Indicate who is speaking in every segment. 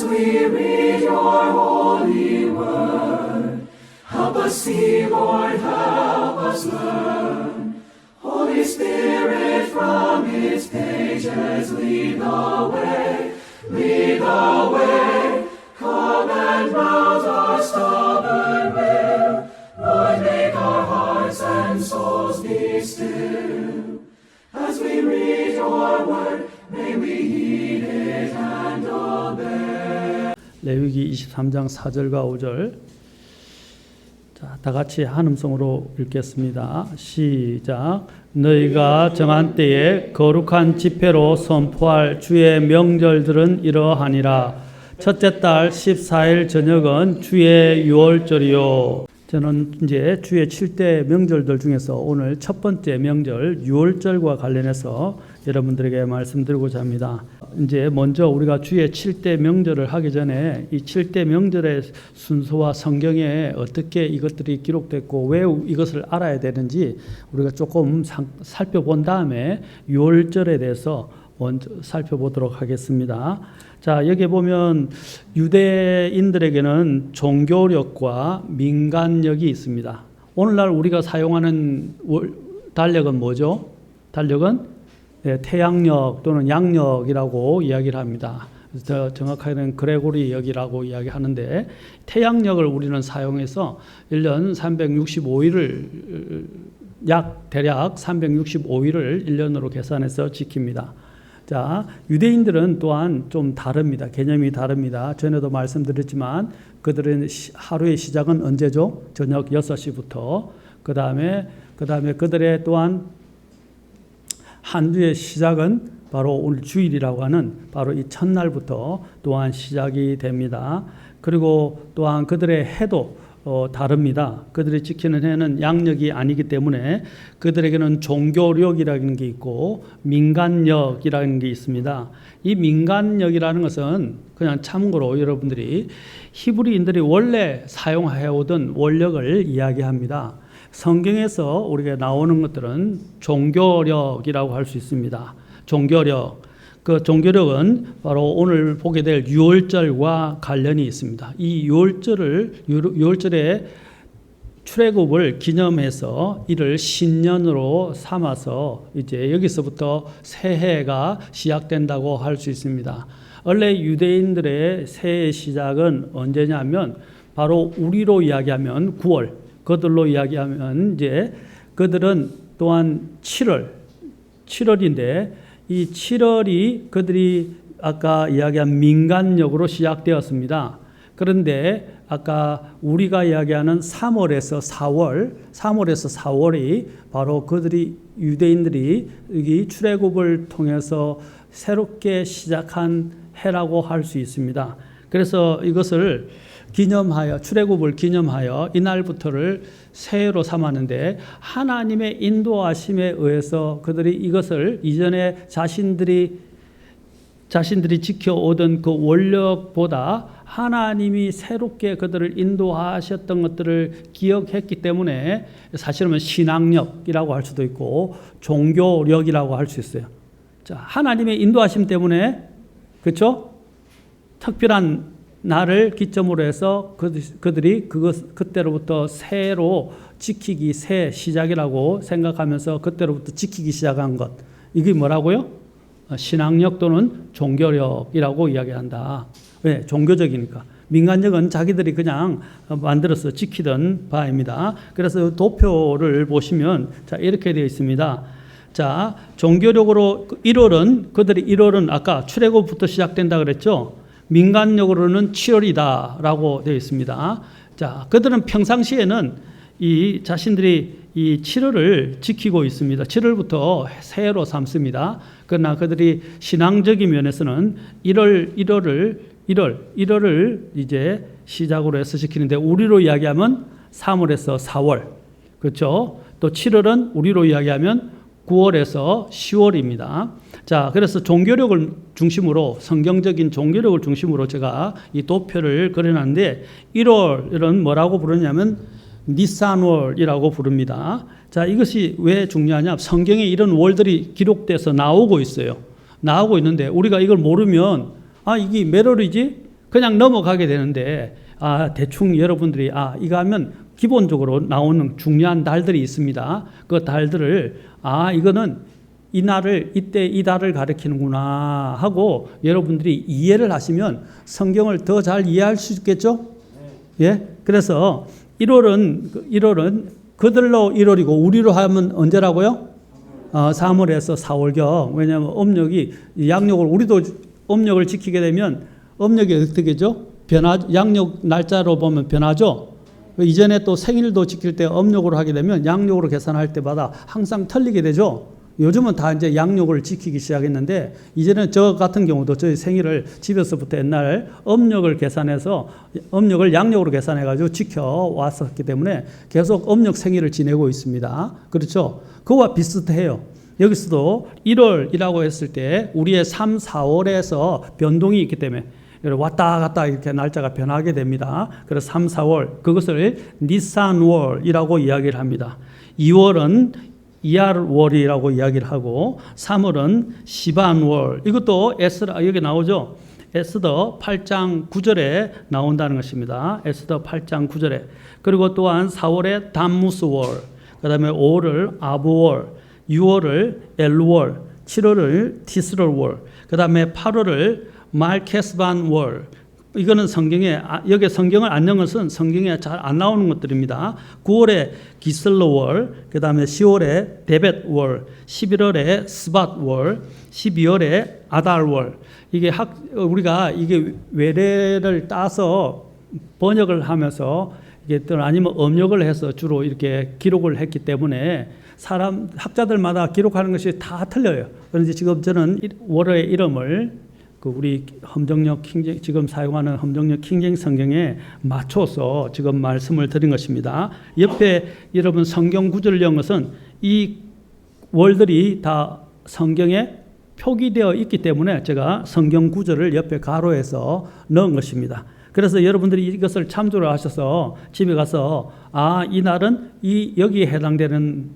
Speaker 1: we read your holy word. Help us see, Lord, help us learn. Holy Spirit, from its pages lead the way, lead the way. Come and rouse our stubborn will. Lord, make our hearts and souls be still. As we read your word, may we heed it and obey.
Speaker 2: 레위기 23장 4절과 5절. 자, 다 같이 한음성으로 읽겠습니다. 시작. 너희가 정한 때에 거룩한 집회로 선포할 주의 명절들은 이러하니라. 첫째 달 14일 저녁은 주의 유월절이요. 저는 이제 주의 7대 명절들 중에서 오늘 첫 번째 명절 유월절과 관련해서 여러분들에게 말씀드리고자 합니다. 이제 먼저 우리가 주의 7대 명절을 하기 전에 이 7대 명절의 순서와 성경에 어떻게 이것들이 기록됐고 왜 이것을 알아야 되는지 우리가 조금 살펴본 다음에 유월절에 대해서 먼저 살펴보도록 하겠습니다. 자, 여기 보면 유대인들에게는 종교력과 민간력이 있습니다. 오늘날 우리가 사용하는 달력은 뭐죠? 달력은 태양력 또는 양력이라고 이야기를 합니다. 더 정확하게는 그레고리역이라고 이야기하는데 태양력을 우리는 사용해서 1년 365일을 대략 365일을 1년으로 계산해서 지킵니다. 자, 유대인들은 또한 좀 다릅니다. 개념이 다릅니다. 전에도 말씀드렸지만 그들은 하루의 시작은 언제죠? 저녁 6시부터. 그 다음에 그들의 또한 한 주의 시작은 바로 오늘 주일이라고 하는 바로 이 첫날부터 또한 시작이 됩니다. 그리고 또한 그들의 해도 다릅니다. 그들이 지키는 해는 양력이 아니기 때문에 그들에게는 종교력이라는 게 있고 민간력이라는 게 있습니다. 이 민간력이라는 것은 그냥 참고로 여러분들이 히브리인들이 원래 사용해오던 원력을 이야기합니다. 성경에서 우리가 나오는 것들은 종교력이라고 할 수 있습니다. 종교력. 그 종교력은 바로 오늘 보게 될 유월절과 관련이 있습니다. 이 유월절의 출애굽을 기념해서 이를 신년으로 삼아서 이제 여기서부터 새해가 시작된다고 할 수 있습니다. 원래 유대인들의 새해 시작은 언제냐면 바로 우리로 이야기하면 9월, 그들로 이야기하면 이제 그들은 또한 7월인데 이 7월이 그들이 아까 이야기한 민간력으로 시작되었습니다. 그런데 아까 우리가 이야기하는 3월에서 4월이 바로 그들이 유대인들이 여기 출애굽을 통해서 새롭게 시작한 해라고 할 수 있습니다. 그래서 이것을 기념하여 출애굽을 기념하여 이날부터를 새해로 삼았는데 하나님의 인도하심에 의해서 그들이 이것을 이전에 자신들이 지켜오던 그 원력보다 하나님이 새롭게 그들을 인도하셨던 것들을 기억했기 때문에 사실은 신앙력이라고 할 수도 있고 종교력이라고 할 수 있어요. 자, 하나님의 인도하심 때문에 그렇죠? 특별한 날을 기점으로 해서 그들이 그때로부터 새로 지키기 새 시작이라고 생각하면서 그때로부터 지키기 시작한 것. 이게 뭐라고요? 신앙력 또는 종교력이라고 이야기한다. 왜? 종교적이니까. 민간력은 자기들이 그냥 만들어서 지키던 바입니다. 그래서 도표를 보시면 자, 이렇게 되어 있습니다. 자, 종교력으로 1월은 아까 출애굽부터 시작된다 그랬죠? 민간력으로는 7월이다라고 되어 있습니다. 자, 그들은 평상시에는 자신들이 이 7월을 지키고 있습니다. 7월부터 새해로 삼습니다. 그러나 그들이 신앙적인 면에서는 1월을 이제 시작으로 해서 지키는데 우리로 이야기하면 3월에서 4월. 그렇죠? 또 7월은 우리로 이야기하면 9월에서 10월입니다. 자, 그래서 종교력을 중심으로 성경적인 종교력을 중심으로 제가 이 도표를 그려놨는데 1월은 뭐라고 부르냐면 니산월이라고 부릅니다. 자, 이것이 왜 중요하냐? 성경에 이런 월들이 기록돼서 나오고 있어요. 나오고 있는데 우리가 이걸 모르면 이게 몇 월이지? 그냥 넘어가게 되는데 대충 여러분들이 이거 하면 기본적으로 나오는 중요한 달들이 있습니다. 그 달들을 이거는 이 날을 이때 이 달을 가리키는구나 하고 여러분들이 이해를 하시면 성경을 더 잘 이해할 수 있겠죠? 예. 그래서 1월은 그들로 1월이고 우리로 하면 언제라고요? 3월에서 4월경. 왜냐하면 음력이 양력을 우리도 음력을 지키게 되면 음력이 어떻게죠? 양력 날짜로 보면 변하죠. 이전에 또 생일도 지킬 때 음력으로 하게 되면 양력으로 계산할 때마다 항상 틀리게 되죠. 요즘은 다 이제 양력을 지키기 시작했는데 이제는 저 같은 경우도 저희 생일을 집에서부터 옛날 음력을 계산해서 음력을 양력으로 계산해가지고 지켜왔었기 때문에 계속 음력 생일을 지내고 있습니다. 그렇죠? 그와 비슷해요. 여기서도 1월이라고 했을 때 우리의 3, 4월에서 변동이 있기 때문에 왔다 갔다 이렇게 날짜가 변하게 됩니다. 그래서 3, 4월 그것을 니산월이라고 이야기를 합니다. 2월은 이알월이라고 이야기를 하고 3월은 시반월 이것도 에스라 여기 나오죠. 에스더 8장 9절에 나온다는 것입니다. 에스더 8장 9절에 그리고 또한 4월에 담무스월 그 다음에 5월을 아부월 6월을 엘월 7월을 티스럴월 그 다음에 8월을 말케스반월 이거는 성경에 여기 성경을 안 넣은 것은 성경에 잘 안 나오는 것들입니다. 9월에 기슬러월, 그 다음에 10월에 데벳월, 11월에 스밧월, 12월에 아달월. 이게 우리가 이게 외래를 따서 번역을 하면서 이게 또 아니면 음력을 해서 주로 이렇게 기록을 했기 때문에 학자들마다 기록하는 것이 다 틀려요. 그런데 지금 저는 월의 이름을 우리 험정역 지금 사용하는 험정역 킹제임스 성경에 맞춰서 지금 말씀을 드린 것입니다. 옆에 여러분 성경 구절을 연 것은 이 월들이 다 성경에 표기되어 있기 때문에 제가 성경 구절을 옆에 가로해서 넣은 것입니다. 그래서 여러분들이 이것을 참조를 하셔서 집에 가서 이 날은 여기에 해당되는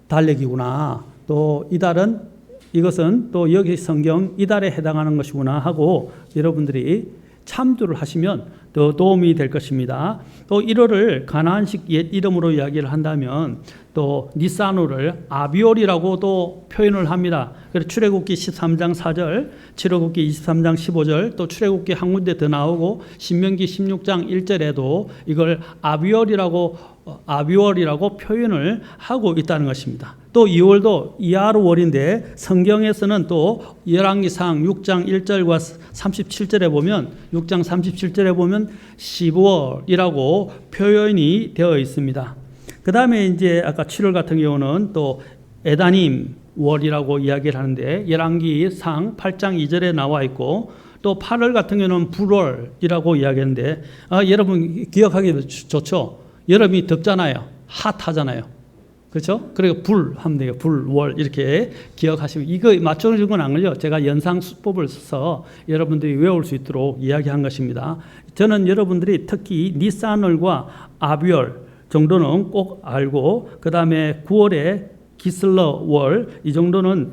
Speaker 2: 달력이구나. 또 이 달은 이것은 또 여기 성경 이달에 해당하는 것이구나 하고 여러분들이 참조를 하시면 더 도움이 될 것입니다. 또 1월을 가나안식 옛 이름으로 이야기를 한다면 또 니산월을 아비월이라고도 표현을 합니다. 그래서 출애굽기 13장 4절, 출애굽기 23장 15절, 또 출애굽기 한 군데 더 나오고 신명기 16장 1절에도 이걸 아비월이라고 표현을 하고 있다는 것입니다. 또 2월도 이하르월인데 성경에서는 또 열왕기상 6장 1절과 37절에 보면 6장 37절에 보면 10월이라고 표현이 되어 있습니다. 그 다음에 이제 아까 7월 같은 경우는 또 에다님 월이라고 이야기를 하는데 열왕기상 8장 2절에 나와 있고 또 8월 같은 경우는 불월이라고 이야기하는데 여러분 기억하기 좋죠. 여름이 덥잖아요. 핫하잖아요. 그렇죠? 그리고 불 하면 돼요. 불월 이렇게 기억하시면 이거 맞춰준 건 아니고요. 제가 연상 수법을 써서 여러분들이 외울 수 있도록 이야기한 것입니다. 저는 여러분들이 특히 니산월과 아비월 정도는 꼭 알고 그 다음에 9월에 기슬러월 이 정도는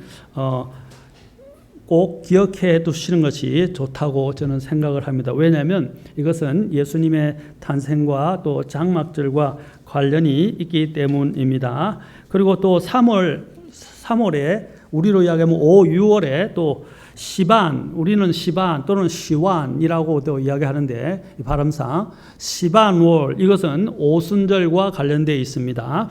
Speaker 2: 꼭 기억해 두시는 것이 좋다고 저는 생각을 합니다. 왜냐하면 이것은 예수님의 탄생과 또 장막절과 관련이 있기 때문입니다. 그리고 또 3월에 우리로 이야기하면 5, 6월에 또 시반, 우리는 시반 또는 시완이라고도 이야기하는데 발음상 시반월 이것은 오순절과 관련되어 있습니다.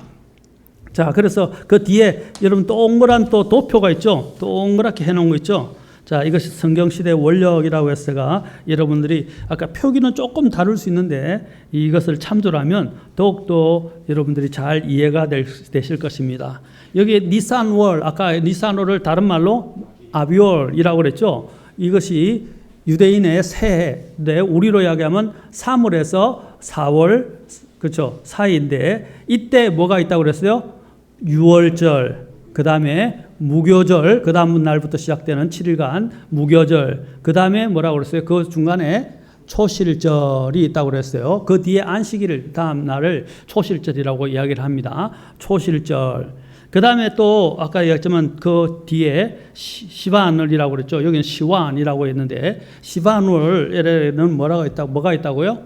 Speaker 2: 자, 그래서 그 뒤에 여러분 동그란 또 도표가 있죠. 동그랗게 해놓은 거 있죠. 자, 이것이 성경시대 원력이라고 해서 제가 여러분들이 아까 표기는 조금 다를 수 있는데 이것을 참조를 하면 더욱더 여러분들이 잘 이해가 되실 것입니다. 여기 니산월, 아까 니산월을 다른 말로 아비월이라고 그랬죠. 이것이 유대인의 새해인데 우리로 이야기하면 3월에서 4월 그렇죠. 사이인데 이때 뭐가 있다고 그랬어요? 유월절, 그 다음에 무교절, 그 다음 날부터 시작되는 7일간 무교절, 그 다음에 뭐라고 그랬어요? 그 중간에 초실절이 있다고 그랬어요. 그 뒤에 안식일 다음 날을 초실절이라고 이야기를 합니다. 초실절. 그 다음에 또 아까 얘기했지만 그 뒤에 시바늘이라고 그랬죠. 여기는 시완이라고 했는데 시바늘에는 뭐가 있다고요?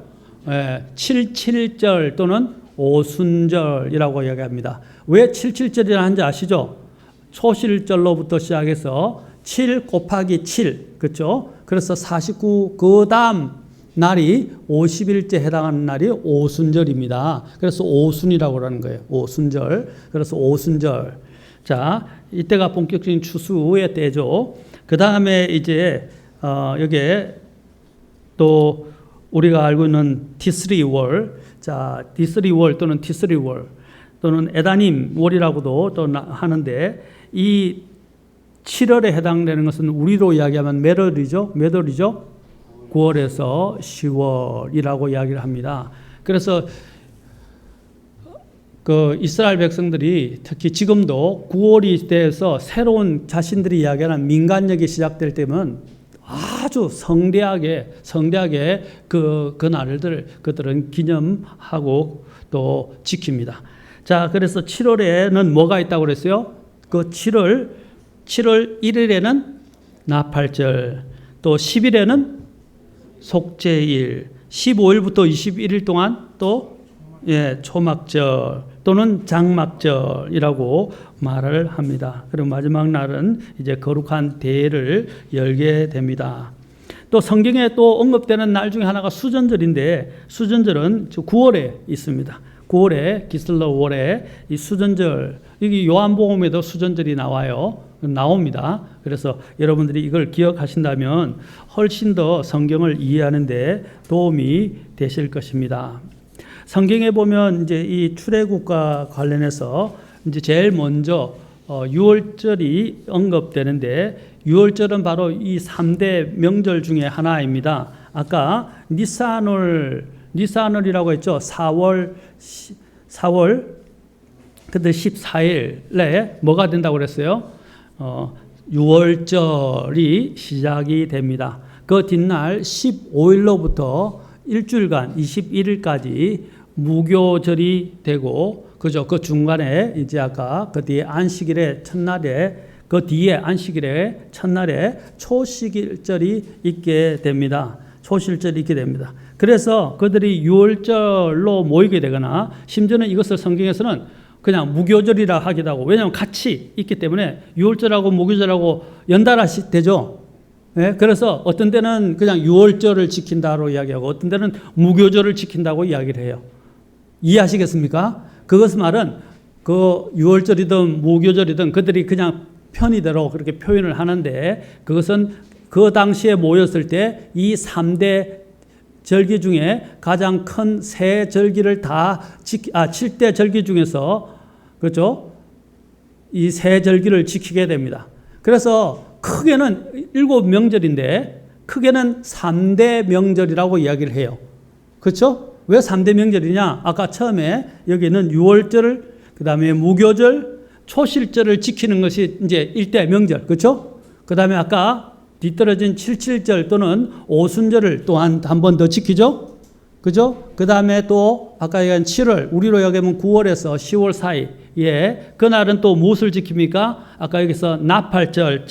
Speaker 2: 77절 또는 오순절이라고 이야기합니다. 왜 77절이라 하는지 아시죠? 초실절로부터 시작해서 7 곱하기 7, 그렇죠? 그래서 49, 그 다음 날이 50일째 해당하는 날이 오순절입니다. 그래서 오순이라고 하는 거예요. 오순절. 그래서 오순절. 자, 이때가 본격적인 추수의 때죠. 그 다음에 이제 여기에 또 우리가 알고 있는 디스리월, 자, 디스리월 또는 디스리월 또는 에다님 월이라고도 또 하는데 이 7월에 해당되는 것은 우리로 이야기하면 몇 월이죠? 9월에서 10월이라고 이야기를 합니다. 그래서 그 이스라엘 백성들이 특히 지금도 9월이 돼서 새로운 자신들이 이야기하는 민간력이 시작될 때면 아주 성대하게 그 날을 그들은 기념하고 또 지킵니다. 자, 그래서 7월에는 뭐가 있다고 그랬어요? 그 7월 1일에는 나팔절, 또 10일에는 속죄일, 15일부터 21일 동안 또 초막절 또는 장막절이라고 말을 합니다. 그리고 마지막 날은 이제 거룩한 대회를 열게 됩니다. 또 성경에 또 언급되는 날 중에 하나가 수전절인데 수전절은 9월에 있습니다. 9월에 기슬러월에 이 수전절, 여기 요한복음에도 수전절이 나옵니다. 그래서 여러분들이 이걸 기억하신다면 훨씬 더 성경을 이해하는 데 도움이 되실 것입니다. 성경에 보면 이제 이 출애굽과 관련해서 이제 제일 먼저 유월절이 언급되는데 유월절은 바로 이 3대 명절 중에 하나입니다. 아까 니산월이라고 했죠. 4월 근데 14일에 뭐가 된다고 그랬어요? 유월절이 시작이 됩니다. 그 뒷날 15일로부터 일주일간 21일까지 무교절이 되고, 그죠? 그 중간에 이제 아까 그 뒤에 안식일의 첫날에 초식일절이 있게 됩니다. 초실절이 있게 됩니다. 그래서 그들이 유월절로 모이게 되거나 심지어는 이것을 성경에서는 그냥 무교절이라 하기도 하고, 왜냐하면 같이 있기 때문에 유월절하고 무교절하고 연달아 되죠. 네? 그래서 어떤 때는 그냥 유월절을 지킨다고 이야기하고 어떤 때는 무교절을 지킨다고 이야기를 해요. 이해하시겠습니까? 그것은 말은 그 유월절이든 무교절이든 그들이 그냥 편의대로 그렇게 표현을 하는데, 그것은 그 당시에 모였을 때 이 3대 절기 중에 가장 큰 세 절기를 7대 절기 중에서, 그렇죠? 이 세 절기를 지키게 됩니다. 그래서 크게는 7명절인데 크게는 3대 명절이라고 이야기를 해요. 그렇죠? 왜 3대 명절이냐? 아까 처음에 여기는 유월절, 그 다음에 무교절, 초실절을 지키는 것이 이제 1대 명절. 그렇죠? 그 다음에 아까 뒤떨어진 77절 또는 오순절을 또한 한 번 더 지키죠? 그죠? 그 다음에 또 아까 얘기한 7월, 우리로 여기면 9월에서 10월 사이에 그날은 또 무엇을 지킵니까? 아까 여기서 나팔절,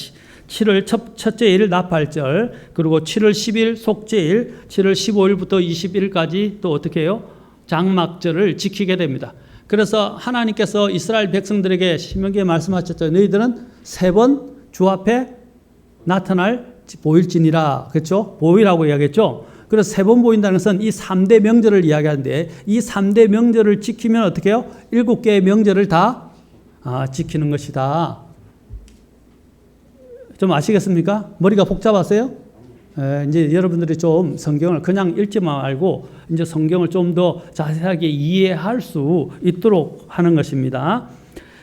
Speaker 2: 7월 첫째 일 나팔절, 그리고 7월 10일 속죄일, 7월 15일부터 21일까지 또 어떻게 해요? 장막절을 지키게 됩니다. 그래서 하나님께서 이스라엘 백성들에게 신명기에 말씀하셨죠. 너희들은 3번 주 앞에 나타날 보일지니라. 그렇죠? 보이라고 이야기했죠. 그래서 3번 보인다는 것은 이 3대 명절을 이야기하는데, 이 3대 명절을 지키면 어떻게 해요? 7개의 명절을 다 지키는 것이다. 좀 아시겠습니까? 머리가 복잡하세요? 이제 여러분들이 좀 성경을 그냥 읽지만 말고 이제 성경을 좀 더 자세하게 이해할 수 있도록 하는 것입니다.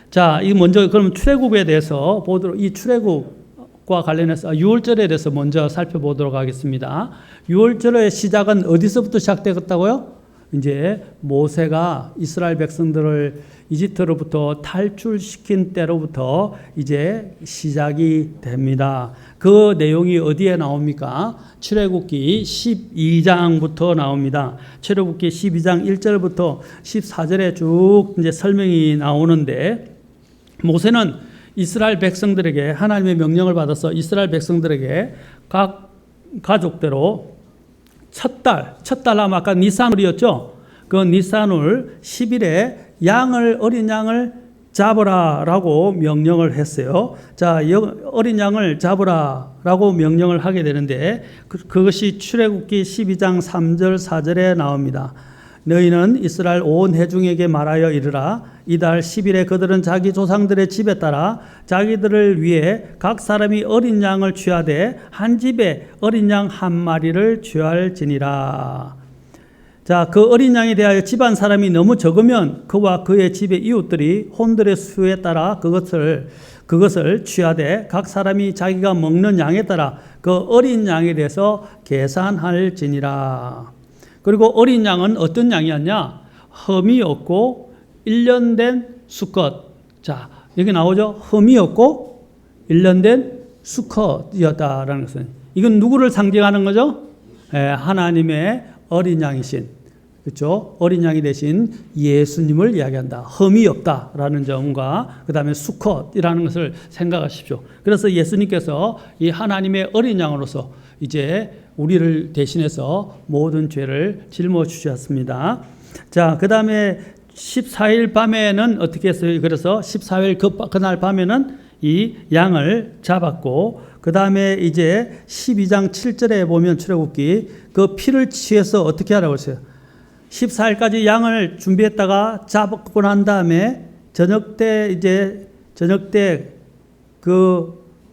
Speaker 2: 자, 이 먼저 그러면 출애굽에 대해서 보도록, 이 출애굽과 관련해서 유월절에 대해서 먼저 살펴보도록 하겠습니다. 유월절의 시작은 어디서부터 시작되었다고요? 이제 모세가 이스라엘 백성들을 이집트로부터 탈출시킨 때로부터 이제 시작이 됩니다. 그 내용이 어디에 나옵니까? 출애굽기 12장부터 나옵니다. 출애굽기 12장 1절부터 14절에 쭉 이제 설명이 나오는데, 모세는 이스라엘 백성들에게 하나님의 명령을 받아서 이스라엘 백성들에게 각 가족대로 첫 달 하면 아까 니산월이었죠. 그 니산월 10일에 어린 양을 잡으라라고 명령을 했어요. 자, 어린 양을 잡으라라고 명령을 하게 되는데 그것이 출애굽기 12장 3절 4절에 나옵니다. 너희는 이스라엘 온 회중에게 말하여 이르라. 이달 10일에 그들은 자기 조상들의 집에 따라 자기들을 위해 각 사람이 어린 양을 취하되 한 집에 어린 양 한 마리를 취할지니라. 자, 그 어린 양에 대하여 집안 사람이 너무 적으면 그와 그의 집의 이웃들이 혼들의 수에 따라 그것을 취하되 각 사람이 자기가 먹는 양에 따라 그 어린 양에 대해서 계산할지니라. 그리고 어린 양은 어떤 양이었냐? 흠이 없고 1년 된 수컷. 자, 여기 나오죠? 흠이 없고 1년 된 수컷이었다라는 것은 이건 누구를 상징하는 거죠? 하나님의 어린 양이신, 그렇죠? 어린 양이 되신 예수님을 이야기한다. 흠이 없다라는 점과 그 다음에 수컷이라는 것을 생각하십시오. 그래서 예수님께서 이 하나님의 어린 양으로서 이제 우리를 대신해서 모든 죄를 짊어 주셨습니다. 자, 그 다음에 14일 밤에는 어떻게 했어요? 그래서 14일 그날 밤에는 이 양을 잡았고, 그 다음에 이제 12장 7절에 보면 출애굽기 그 피를 취해서 어떻게 하라고 했어요? 14일까지 양을 준비했다가 잡고 난 다음에 저녁 때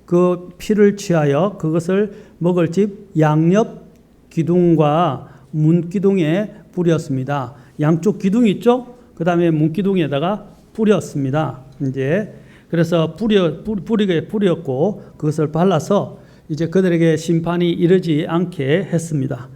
Speaker 2: 그 피를 취하여 그것을 먹을 집 양옆 기둥과 문 기둥에 뿌렸습니다. 양쪽 기둥이 있죠? 그 다음에 문 기둥에다가 뿌렸습니다. 이제 그래서 뿌렸고 그것을 발라서 이제 그들에게 심판이 이르지 않게 했습니다.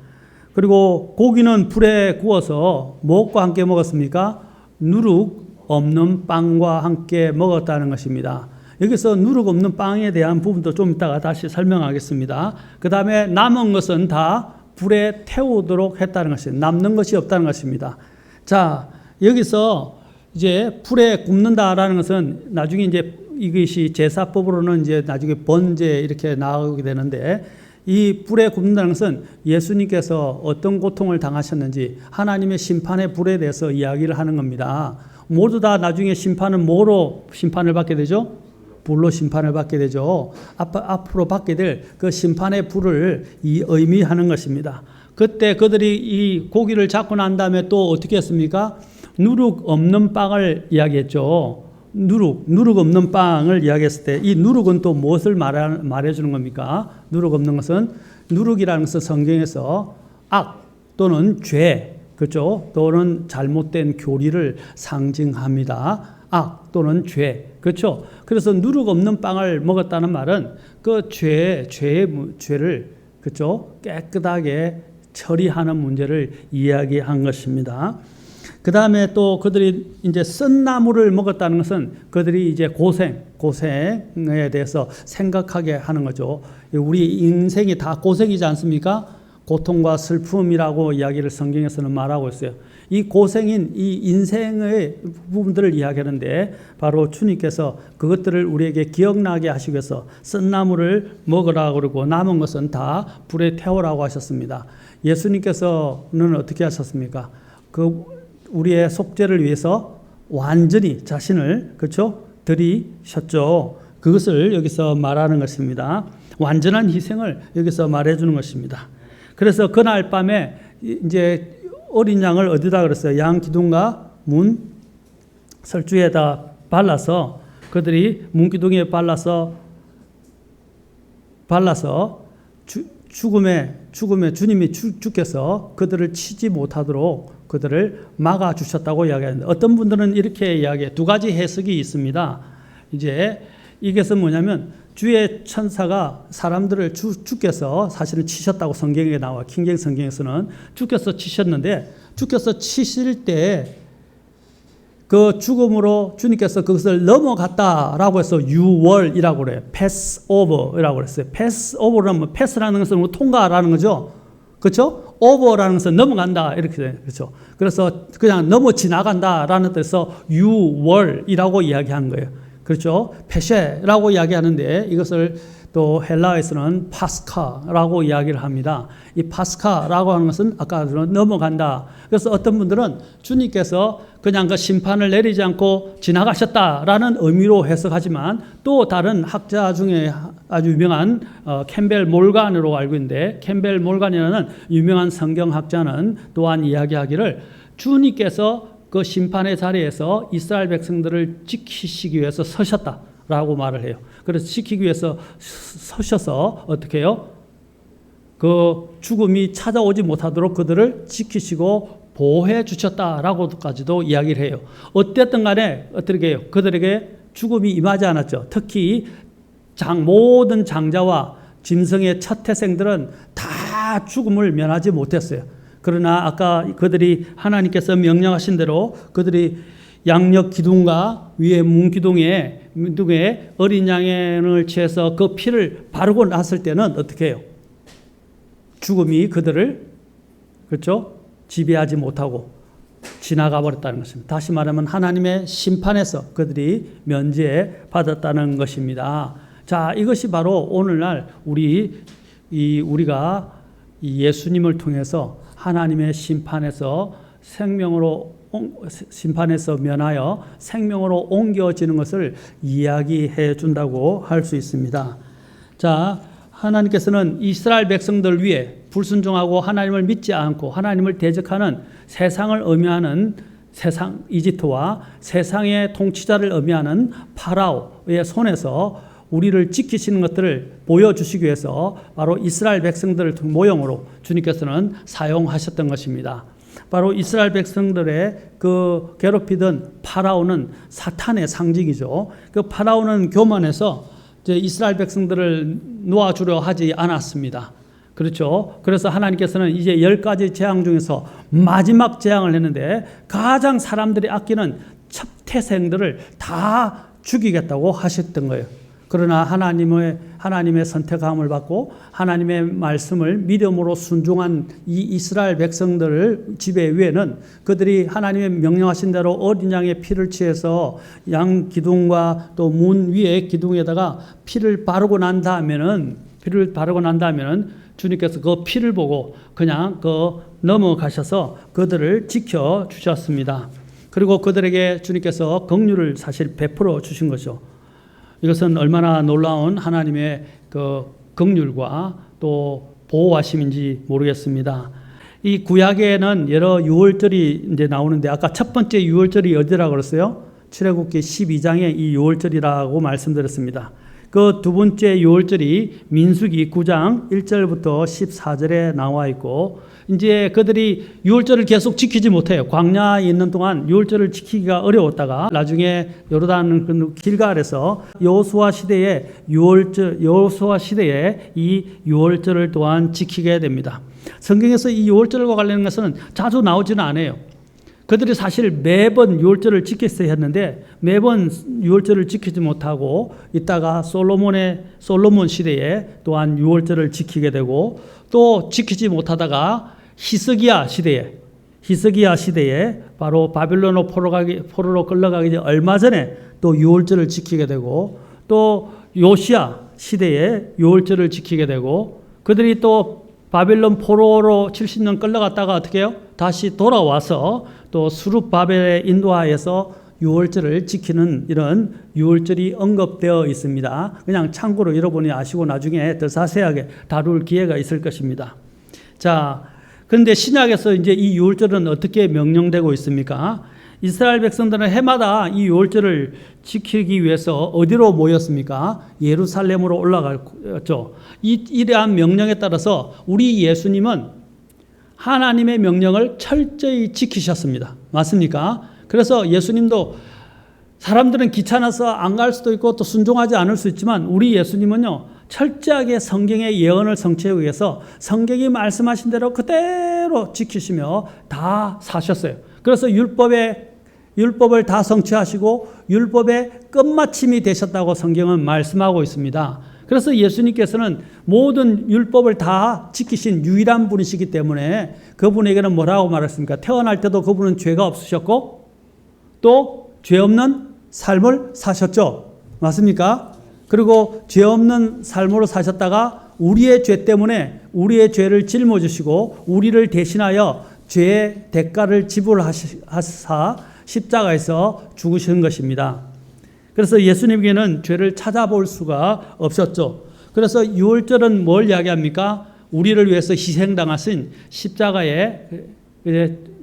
Speaker 2: 그리고 고기는 불에 구워서 무엇과 함께 먹었습니까? 누룩 없는 빵과 함께 먹었다는 것입니다. 여기서 누룩 없는 빵에 대한 부분도 좀 이따가 다시 설명하겠습니다. 그 다음에 남은 것은 다 불에 태우도록 했다는 것입니다. 남는 것이 없다는 것입니다. 자, 여기서 이제 불에 굽는다라는 것은 나중에 이제 이것이 제사법으로는 이제 나중에 번제 이렇게 나오게 되는데, 이 불에 굽는다는 것은 예수님께서 어떤 고통을 당하셨는지 하나님의 심판의 불에 대해서 이야기를 하는 겁니다. 모두 다 나중에 심판은 뭐로 심판을 받게 되죠? 불로 심판을 받게 되죠. 앞으로 받게 될 그 심판의 불을 의미하는 것입니다. 그때 그들이 이 고기를 잡고 난 다음에 또 어떻게 했습니까? 누룩 없는 빵을 이야기했죠. 누룩 없는 빵을 이야기했을 때 이 누룩은 또 무엇을 말해주는 겁니까? 누룩 없는 것은, 누룩이라는 것은 성경에서 악 또는 죄, 그렇죠? 또는 잘못된 교리를 상징합니다. 악 또는 죄, 그렇죠? 그래서 누룩 없는 빵을 먹었다는 말은 그 죄를, 그렇죠? 깨끗하게 처리하는 문제를 이야기한 것입니다. 그 다음에 또 그들이 이제 쓴 나물을 먹었다는 것은 그들이 이제 고생에 대해서 생각하게 하는 거죠. 우리 인생이 다 고생이지 않습니까? 고통과 슬픔이라고 이야기를 성경에서는 말하고 있어요. 이 고생인 이 인생의 부분들을 이야기하는데 바로 주님께서 그것들을 우리에게 기억나게 하시기 위해서 쓴 나물을 먹으라고 그러고 남은 것은 다 불에 태우라고 하셨습니다. 예수님께서는 어떻게 하셨습니까? 우리의 속죄를 위해서 완전히 자신을, 그렇죠? 들이셨죠. 그것을 여기서 말하는 것입니다. 완전한 희생을 여기서 말해주는 것입니다. 그래서 그날 밤에 이제 어린 양을 어디다 그랬어요? 양 기둥과 문 설주에다 발라서 그들이 문 기둥에 발라서 죽음에 주님이 주께서 그들을 치지 못하도록 그들을 막아 주셨다고 이야기하는데, 어떤 분들은 이렇게 이야기해요. 두 가지 해석이 있습니다. 이제 이것은 뭐냐면 주의 천사가 사람들을 주께서 사실은 치셨다고 성경에 나와. 킹제임 성경에서는 주께서 치셨는데, 주께서 치실 때 그 죽음으로 주님께서 그것을 넘어갔다라고 해서 유월이라고 그래요. 패스오버라고 그랬어요. 패스오버라면 패스라는 것은 통과라는 거죠. 그렇죠? 오버라는 것은 넘어간다 이렇게 돼요. 그렇죠? 그래서 그냥 넘어 지나간다라는 뜻에서 유월이라고 이야기한 거예요. 그렇죠? 페쉐라고 이야기하는데 이것을 또 헬라어에서는 파스카라고 이야기를 합니다. 이 파스카라고 하는 것은 아까 넘어간다. 그래서 어떤 분들은 주님께서 그냥 그 심판을 내리지 않고 지나가셨다라는 의미로 해석하지만 또 다른 학자 중에 아주 유명한 캠벨 몰간으로 알고 있는데 캠벨 몰간이라는 유명한 성경학자는 또한 이야기하기를 주님께서 그 심판의 자리에서 이스라엘 백성들을 지키시기 위해서 서셨다라고 말을 해요. 그래서 지키기 위해서 서셔서 어떻게 해요? 그 죽음이 찾아오지 못하도록 그들을 지키시고 보호해 주셨다라고까지도 이야기를 해요. 어쨌든 간에 어떻게 해요? 그들에게 죽음이 임하지 않았죠. 특히 모든 장자와 짐승의 첫 태생들은 다 죽음을 면하지 못했어요. 그러나 아까 그들이 하나님께서 명령하신 대로 그들이 양력 기둥과 위에 문기둥에 어린 양을 취해서 그 피를 바르고 났을 때는 어떻게 해요? 죽음이 그들을 그렇죠? 지배하지 못하고 지나가 버렸다는 것입니다. 다시 말하면 하나님의 심판에서 그들이 면제받았다는 것입니다. 자, 이것이 바로 오늘날 우리가 예수님을 통해서 하나님의 심판에서 면하여 생명으로 옮겨지는 것을 이야기해 준다고 할 수 있습니다. 자, 하나님께서는 이스라엘 백성들 위해 불순종하고 하나님을 믿지 않고 하나님을 대적하는 세상을 의미하는 세상 이집트와 세상의 통치자를 의미하는 파라오의 손에서 우리를 지키시는 것들을 보여주시기 위해서 바로 이스라엘 백성들을 모형으로 주님께서는 사용하셨던 것입니다. 바로 이스라엘 백성들의 그 괴롭히던 파라오는 사탄의 상징이죠. 그 파라오는 교만해서 이스라엘 백성들을 놓아주려 하지 않았습니다. 그렇죠. 그래서 하나님께서는 이제 10가지 재앙 중에서 마지막 재앙을 했는데 가장 사람들이 아끼는 첫 태생들을 다 죽이겠다고 하셨던 거예요. 그러나 하나님의 선택함을 받고 하나님의 말씀을 믿음으로 순종한 이 이스라엘 백성들 지배 위에는 그들이 하나님의 명령하신 대로 어린 양의 피를 취해서 양 기둥과 또 문 위에 기둥에다가 피를 바르고 난 다음에는 주님께서 그 피를 보고 그냥 넘어가셔서 그들을 지켜 주셨습니다. 그리고 그들에게 주님께서 긍휼을 사실 베풀어 주신 거죠. 이것은 얼마나 놀라운 하나님의 그 긍휼과 또 보호하심인지 모르겠습니다. 이 구약에는 여러 유월절이 이제 나오는데 아까 첫 번째 유월절이 어디라고 그랬어요? 출애굽기 12장에 이 유월절이라고 말씀드렸습니다. 그 두 번째 유월절이 민수기 9장 1절부터 14절에 나와 있고 이제 그들이 유월절을 계속 지키지 못해요. 광야에 있는 동안 유월절을 지키기가 어려웠다가 나중에 요르단 길갈에서 여호수아 시대에 이 유월절을 또한 지키게 됩니다. 성경에서 이 유월절과 관련된 것은 자주 나오지는 않아요. 그들이 사실 매번 유월절을 지켰어야 했는데 매번 유월절을 지키지 못하고 있다가 솔로몬 시대에 또한 유월절을 지키게 되고 또 지키지 못하다가 히스기야 시대에 바로 바빌론으로 포로로 끌려가기 전 얼마 전에 또 유월절을 지키게 되고 또 요시야 시대에 유월절을 지키게 되고 그들이 또 바빌론 포로로 70년 끌려갔다가 어떻게 해요? 다시 돌아와서 또 수룹바벨의 인도하에서 유월절을 지키는 이런 유월절이 언급되어 있습니다. 그냥 참고로 여러분이 아시고 나중에 더 자세하게 다룰 기회가 있을 것입니다. 자, 그런데 신약에서 이제 이 유월절은 어떻게 명령되고 있습니까? 이스라엘 백성들은 해마다 이 유월절을 지키기 위해서 어디로 모였습니까? 예루살렘으로 올라갔죠. 이러한 명령에 따라서 우리 예수님은 하나님의 명령을 철저히 지키셨습니다. 맞습니까? 그래서 예수님도 사람들은 귀찮아서 안 갈 수도 있고 또 순종하지 않을 수 있지만 우리 예수님은요 철저하게 성경의 예언을 성취하기 위해서 성경이 말씀하신 대로 그대로 지키시며 다 사셨어요. 그래서 율법을 다 성취하시고 율법의 끝마침이 되셨다고 성경은 말씀하고 있습니다. 그래서 예수님께서는 모든 율법을 다 지키신 유일한 분이시기 때문에 그분에게는 뭐라고 말했습니까? 태어날 때도 그분은 죄가 없으셨고 또 죄 없는 삶을 사셨죠. 맞습니까? 그리고 죄 없는 삶으로 사셨다가 우리의 죄 때문에 우리의 죄를 짊어지시고 우리를 대신하여 죄의 대가를 지불하사 십자가에서 죽으신 것입니다. 그래서 예수님께는 죄를 찾아볼 수가 없었죠. 그래서 유월절은 뭘 이야기합니까? 우리를 위해서 희생당하신 십자가에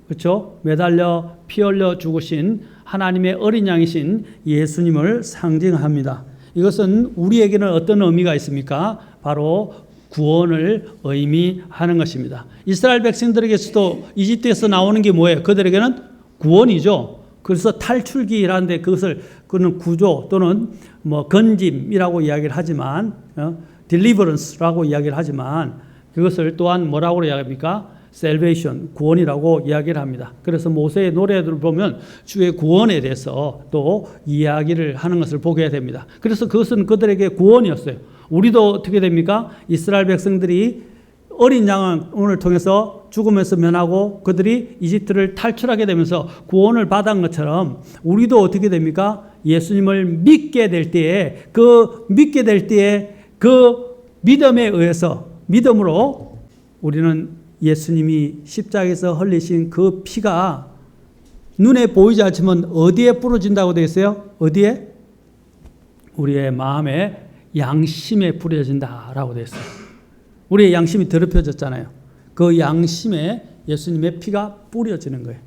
Speaker 2: 그렇죠? 매달려 피 흘려 죽으신 하나님의 어린 양이신 예수님을 상징합니다. 이것은 우리에게는 어떤 의미가 있습니까? 바로 구원을 의미하는 것입니다. 이스라엘 백성들에게서도 이집트에서 나오는 게 뭐예요? 그들에게는 구원이죠. 그래서 탈출기라는데 그는 구조 또는 뭐 건짐이라고 이야기를 하지만 deliverance라고 이야기를 하지만 그것을 또한 뭐라고 이야기합니까? salvation, 구원이라고 이야기를 합니다. 그래서 모세의 노래들을 보면 주의 구원에 대해서 또 이야기를 하는 것을 보게 됩니다. 그래서 그것은 그들에게 구원이었어요. 우리도 어떻게 됩니까? 이스라엘 백성들이 어린 양을 통해서 죽음에서 면하고 그들이 이집트를 탈출하게 되면서 구원을 받은 것처럼 우리도 어떻게 됩니까? 예수님을 믿게 될 때에 그 믿음에 의해서 믿음으로 우리는 예수님이 십자가에서 흘리신 그 피가 눈에 보이지 않지만 어디에 뿌려진다고 되어 있어요? 어디에? 우리의 마음에 양심에 뿌려진다라고 되어 있어요. 우리의 양심이 더럽혀졌잖아요. 그 양심에 예수님의 피가 뿌려지는 거예요.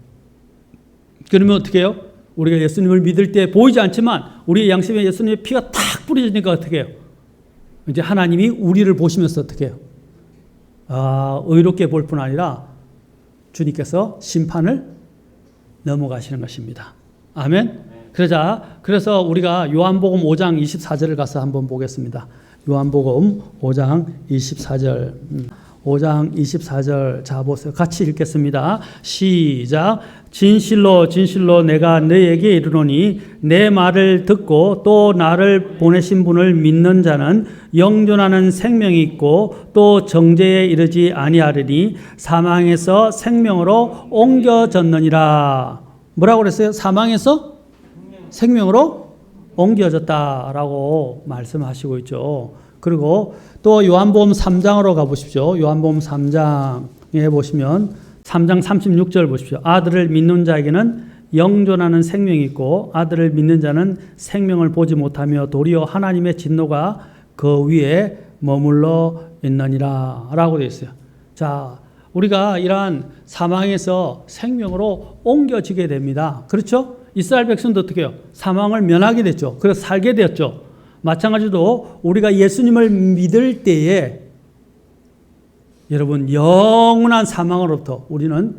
Speaker 2: 그러면 어떻게 해요? 우리가 예수님을 믿을 때 보이지 않지만 우리의 양심에 예수님의 피가 탁 뿌려지니까 어떻게 해요? 이제 하나님이 우리를 보시면서 어떻게 해요? 의롭게 볼 뿐 아니라 주님께서 심판을 넘어가시는 것입니다. 아멘. 그래서 우리가 요한복음 5장 24절을 가서 한번 보겠습니다. 요한복음 5장 24절. 5장 24절 자 보세요. 같이 읽겠습니다. 시작. 진실로 진실로 내가 너에게 이르노니 내 말을 듣고 또 나를 보내신 분을 믿는 자는 영존하는 생명이 있고 또 정죄에 이르지 아니하리니 사망에서 생명으로 옮겨졌느니라. 뭐라고 그랬어요? 사망에서 생명으로 옮겨졌다라고 말씀하시고 있죠. 그리고 또 요한복음 3장으로 가보십시오. 요한복음 3장에 보시면 3장 36절 보십시오. 아들을 믿는 자에게는 영존하는 생명이 있고 아들을 믿는 자는 생명을 보지 못하며 도리어 하나님의 진노가 그 위에 머물러 있느니라 라고 되어 있어요. 자, 우리가 이러한 사망에서 생명으로 옮겨지게 됩니다. 그렇죠? 이스라엘 백성도 어떻게 해요? 사망을 면하게 됐죠. 그래서 살게 되었죠. 마찬가지로 우리가 예수님을 믿을 때에 여러분 영원한 사망으로부터 우리는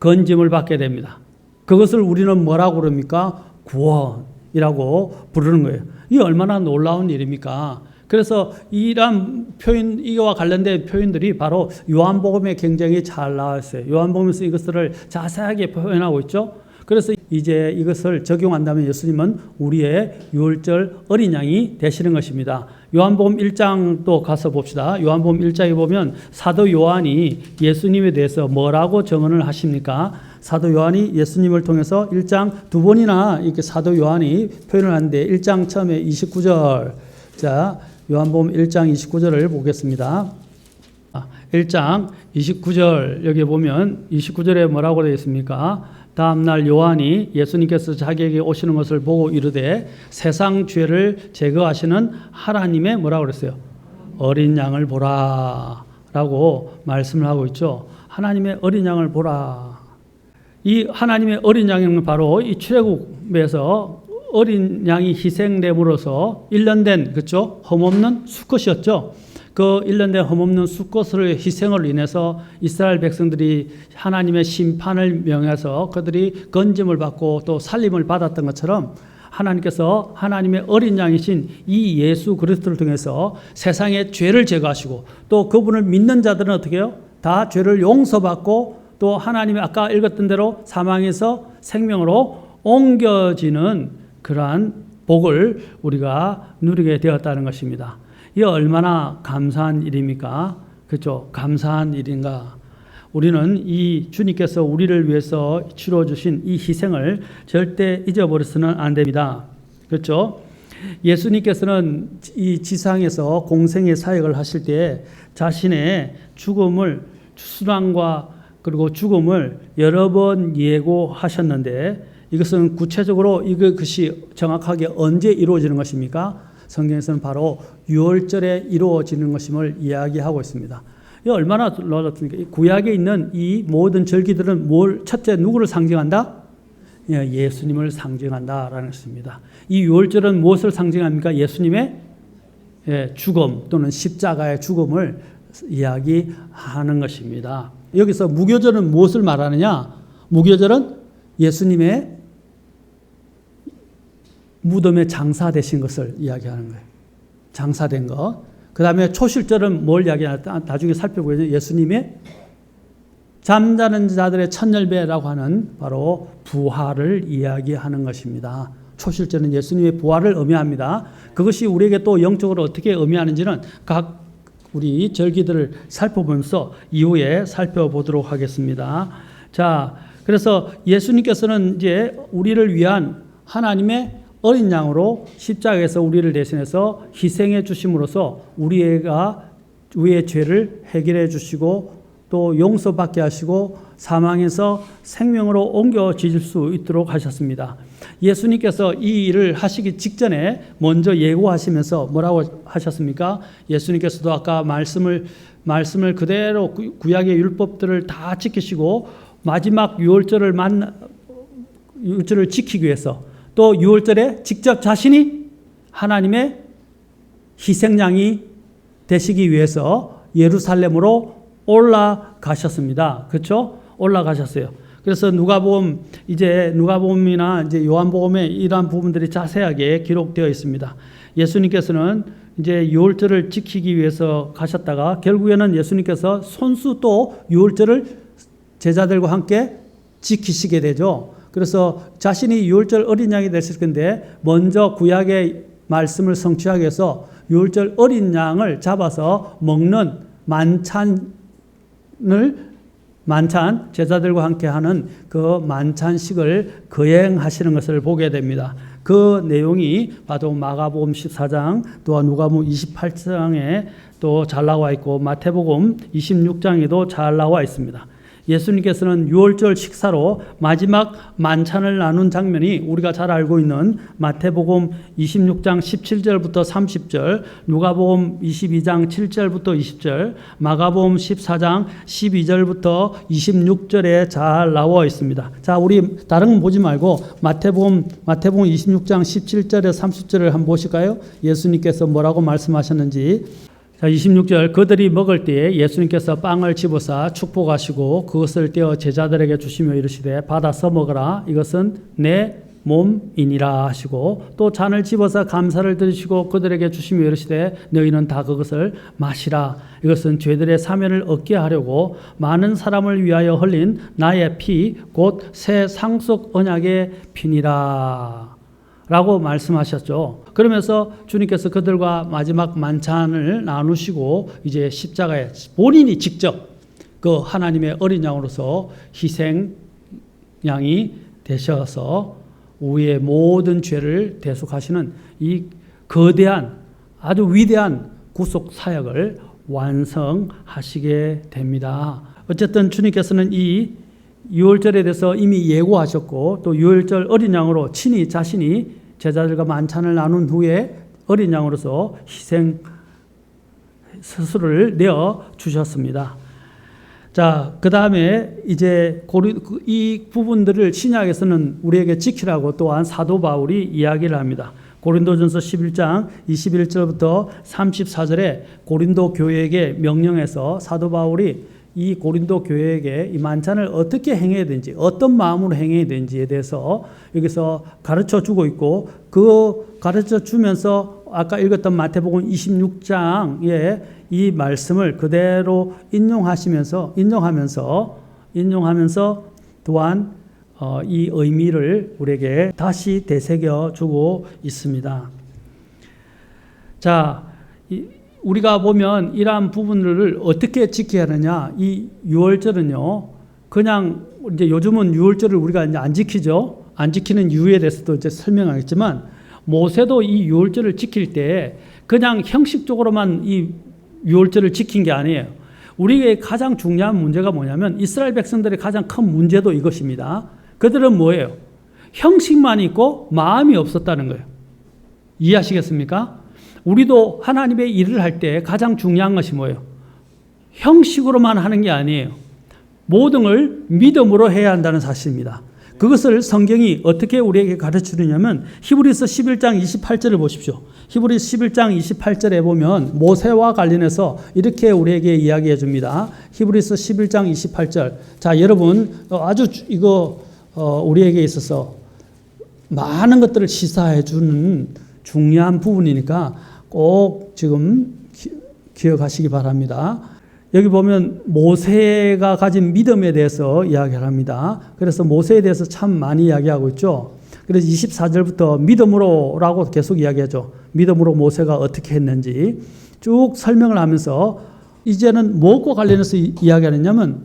Speaker 2: 건짐을 받게 됩니다. 그것을 우리는 뭐라고 그럽니까? 구원이라고 부르는 거예요. 이게 얼마나 놀라운 일입니까? 그래서 이러한 표현, 이거와 관련된 표현들이 바로 요한복음에 굉장히 잘 나와 있어요. 요한복음에서 이것을 자세하게 표현하고 있죠. 그래서 이제 이것을 적용한다면 예수님은 우리의 유월절 어린 양이 되시는 것입니다. 요한복음 1장도 가서 봅시다. 요한복음 1장에 보면 사도 요한이 예수님에 대해서 뭐라고 증언을 하십니까? 사도 요한이 예수님을 통해서 1장 두 번이나 이렇게 사도 요한이 표현을 하는데 1장 처음에 29절. 자, 요한복음 1장 29절을 보겠습니다. 1장 29절 여기 보면 29절에 뭐라고 되어 있습니까? 다음날 요한이 예수님께서 자기에게 오시는 것을 보고 이르되 세상 죄를 제거하시는 하나님의 뭐라고 그랬어요? 어린 양을 보라 라고 말씀을 하고 있죠. 하나님의 어린 양을 보라. 이 하나님의 어린 양은 바로 이 출애굽에서 어린 양이 희생됨으로써 1년 된 그렇죠? 흠없는 수컷이었죠. 그 1년 된 흠없는 수컷의 희생으로 인해서 이스라엘 백성들이 하나님의 심판을 명해서 그들이 건짐을 받고 또 살림을 받았던 것처럼 하나님께서 하나님의 어린 양이신 이 예수 그리스도를 통해서 세상의 죄를 제거하시고 또 그분을 믿는 자들은 어떻게 해요? 다 죄를 용서받고 또 하나님의 아까 읽었던 대로 사망에서 생명으로 옮겨지는 그러한 복을 우리가 누리게 되었다는 것입니다. 이게 얼마나 감사한 일입니까? 그렇죠? 감사한 일인가? 우리는 이 주님께서 우리를 위해서 치러 주신 이 희생을 절대 잊어버려서는 안 됩니다. 그렇죠? 예수님께서는 이 지상에서 공생의 사역을 하실 때 자신의 순환과 그리고 죽음을 여러 번 예고하셨는데 이것은 구체적으로 이것이 정확하게 언제 이루어지는 것입니까? 성경에서는 바로 유월절에 이루어지는 것임을 이야기하고 있습니다. 이 얼마나 놀랍습니까? 구약에 있는 이 모든 절기들은 첫째 누구를 상징한다? 예수님을 상징한다라는 것입니다. 이 유월절은 무엇을 상징합니까? 예수님의 죽음 또는 십자가의 죽음을 이야기하는 것입니다. 여기서 무교절은 무엇을 말하느냐? 무교절은 예수님의 무덤에 장사되신 것을 이야기하는 거예요. 장사된 것. 그 다음에 초실절은 뭘 이야기하냐? 나중에 살펴보면 예수님의 잠자는 자들의 첫열배라고 하는 바로 부활을 이야기하는 것입니다. 초실절은 예수님의 부활을 의미합니다. 그것이 우리에게 또 영적으로 어떻게 의미하는지는 각 우리 절기들을 살펴보면서 이후에 살펴보도록 하겠습니다. 자, 그래서 예수님께서는 이제 우리를 위한 하나님의 어린 양으로 십자가에서 우리를 대신해서 희생해 주심으로써 우리의 죄를 해결해 주시고 또 용서받게 하시고 사망에서 생명으로 옮겨질 수 있도록 하셨습니다. 예수님께서 이 일을 하시기 직전에 먼저 예고하시면서 뭐라고 하셨습니까? 예수님께서도 아까 말씀을 그대로 구약의 율법들을 다 지키시고 마지막 유월절을 지키기 위해서 또 유월절에 직접 자신이 하나님의 희생양이 되시기 위해서 예루살렘으로 올라가셨습니다. 그렇죠? 올라가셨어요. 그래서 누가복음이나 이제 요한복음에 이러한 부분들이 자세하게 기록되어 있습니다. 예수님께서는 이제 유월절을 지키기 위해서 가셨다가 결국에는 예수님께서 손수 또 유월절을 제자들과 함께 지키시게 되죠. 그래서 자신이 유월절 어린 양이 되실 건데 먼저 구약의 말씀을 성취하기 위해서 유월절 어린 양을 잡아서 먹는 만찬 제자들과 함께 하는 그 만찬식을 거행하시는 것을 보게 됩니다. 그 내용이 바로 마가복음 14장 또 누가복음 28장에 또 잘 나와 있고 마태복음 26장에도 잘 나와 있습니다. 예수님께서는 유월절 식사로 마지막 만찬을 나눈 장면이 우리가 잘 알고 있는 마태복음 26장 17절부터 30절, 누가복음 22장 7절부터 20절, 마가복음 14장 12절부터 26절에 잘 나와 있습니다. 자, 우리 다른 건 보지 말고 마태복음 26장 17절에 30절을 한번 보실까요? 예수님께서 뭐라고 말씀하셨는지. 자, 26절 그들이 먹을 때에 예수님께서 빵을 집어사 축복하시고 그것을 떼어 제자들에게 주시며 이르시되 받아서 먹으라 이것은 내 몸이니라 하시고 또 잔을 집어서 감사를 드리시고 그들에게 주시며 이르시되 너희는 다 그것을 마시라 이것은 죄들의 사면을 얻게 하려고 많은 사람을 위하여 흘린 나의 피 곧 새 상속 언약의 피니라 라고 말씀하셨죠. 그러면서 주님께서 그들과 마지막 만찬을 나누시고 이제 십자가에 본인이 직접 그 하나님의 어린 양으로서 희생양이 되셔서 우리의 모든 죄를 대속하시는 이 거대한 아주 위대한 구속 사역을 완성하시게 됩니다. 어쨌든 주님께서는 이 유월절에 대해서 이미 예고하셨고 또 유월절 어린 양으로 친히 자신이 제자들과 만찬을 나눈 후에 어린 양으로서 희생 스스로를 내어 주셨습니다. 자, 그 다음에 이제 이 부분들을 신약에서는 우리에게 지키라고 또한 사도 바울이 이야기를 합니다. 고린도전서 11장 21절부터 34절에 고린도 교회에게 명령해서 사도 바울이 이 고린도 교회에게 이 만찬을 어떻게 행해야 되는지 어떤 마음으로 행해야 되는지에 대해서 여기서 가르쳐 주고 있고 그 가르쳐 주면서 아까 읽었던 마태복음 26장의 이 말씀을 그대로 인용하면서 또한 이 의미를 우리에게 다시 되새겨 주고 있습니다. 자, 우리가 보면 이러한 부분들을 어떻게 지켜야 하느냐. 이 유월절은요, 그냥 이제 요즘은 유월절을 우리가 이제 안 지키죠. 안 지키는 이유에 대해서도 이제 설명하겠지만, 모세도 이 유월절을 지킬 때 그냥 형식적으로만 이 유월절을 지킨 게 아니에요. 우리에게 가장 중요한 문제가 뭐냐면 이스라엘 백성들의 가장 큰 문제도 이것입니다. 그들은 뭐예요? 형식만 있고 마음이 없었다는 거예요. 이해하시겠습니까? 우리도 하나님의 일을 할 때 가장 중요한 것이 뭐예요? 형식으로만 하는 게 아니에요. 모든 걸 믿음으로 해야 한다는 사실입니다. 그것을 성경이 어떻게 우리에게 가르치느냐면 히브리서 11장 28절을 보십시오. 히브리서 11장 28절에 보면 모세와 관련해서 이렇게 우리에게 이야기해 줍니다. 히브리서 11장 28절. 자, 여러분 아주 이거 우리에게 있어서 많은 것들을 시사해 주는 중요한 부분이니까 꼭 지금 기억하시기 바랍니다. 여기 보면 모세가 가진 믿음에 대해서 이야기를 합니다. 그래서 모세에 대해서 참 많이 이야기하고 있죠. 그래서 24절부터 믿음으로라고 계속 이야기하죠. 믿음으로 모세가 어떻게 했는지 쭉 설명을 하면서 이제는 무엇과 관련해서 이야기하느냐면